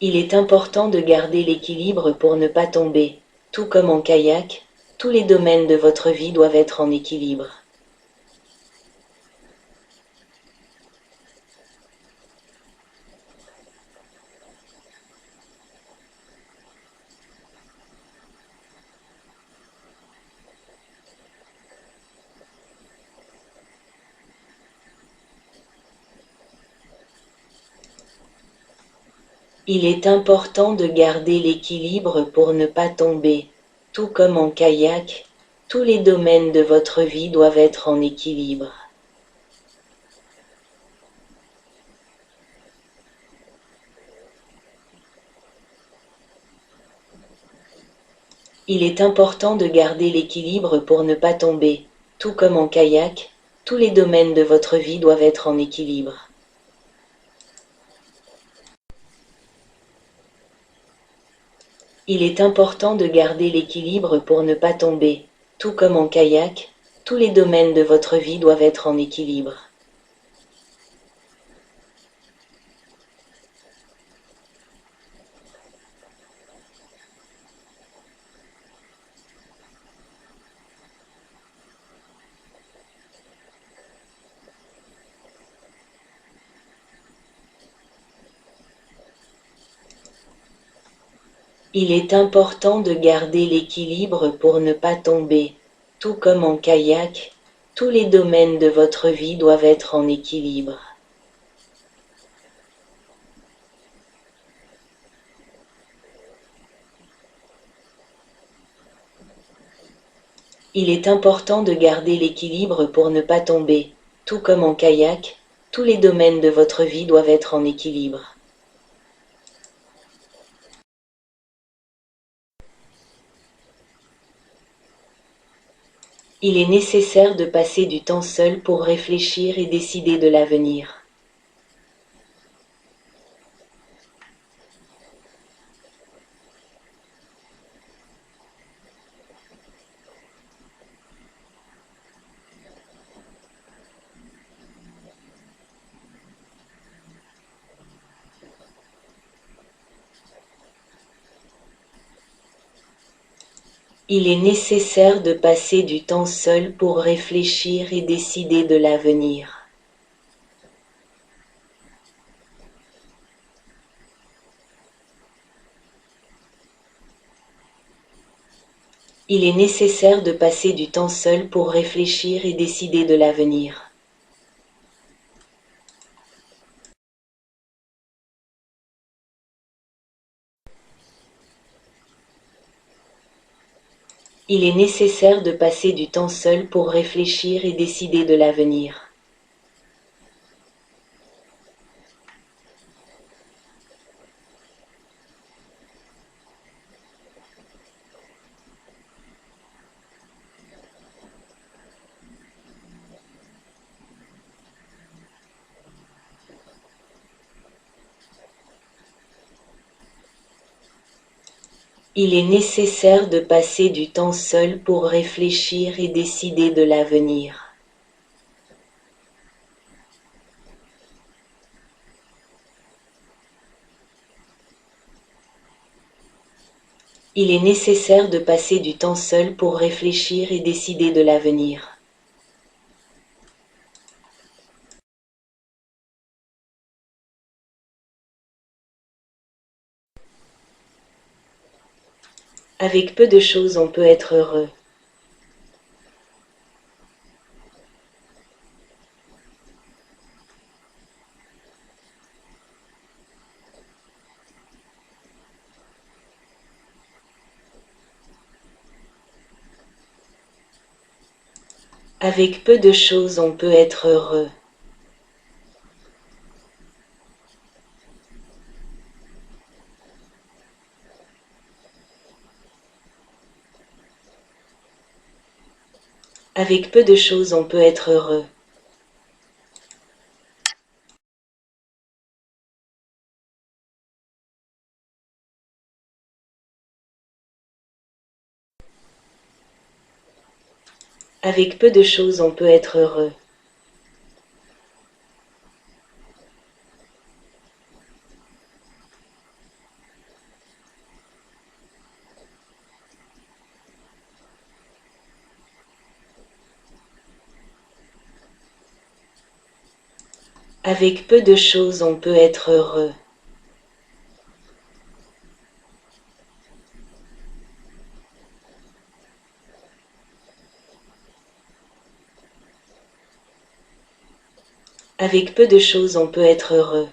Il est important de garder l'équilibre pour ne pas tomber. Tout comme en kayak, tous les domaines de votre vie doivent être en équilibre. Il est important de garder l'équilibre pour ne pas tomber. Tout comme en kayak, tous les domaines de votre vie doivent être en équilibre. Il est important de garder l'équilibre pour ne pas tomber. Tout comme en kayak, tous les domaines de votre vie doivent être en équilibre. Il est important de garder l'équilibre pour ne pas tomber. Tout comme en kayak, tous les domaines de votre vie doivent être en équilibre. Il est important de garder l'équilibre pour ne pas tomber. Tout comme en kayak, tous les domaines de votre vie doivent être en équilibre. Il est important de garder l'équilibre pour ne pas tomber. Tout comme en kayak, tous les domaines de votre vie doivent être en équilibre. Il est nécessaire de passer du temps seul pour réfléchir et décider de l'avenir. Il est nécessaire de passer du temps seul pour réfléchir et décider de l'avenir. Il est nécessaire de passer du temps seul pour réfléchir et décider de l'avenir. Il est nécessaire de passer du temps seul pour réfléchir et décider de l'avenir. Il est nécessaire de passer du temps seul pour réfléchir et décider de l'avenir. Il est nécessaire de passer du temps seul pour réfléchir et décider de l'avenir. Avec peu de choses on peut être heureux. Avec peu de choses on peut être heureux. Avec peu de choses on peut être heureux. Avec peu de choses on peut être heureux. Avec peu de choses on peut être heureux. Avec peu de choses on peut être heureux.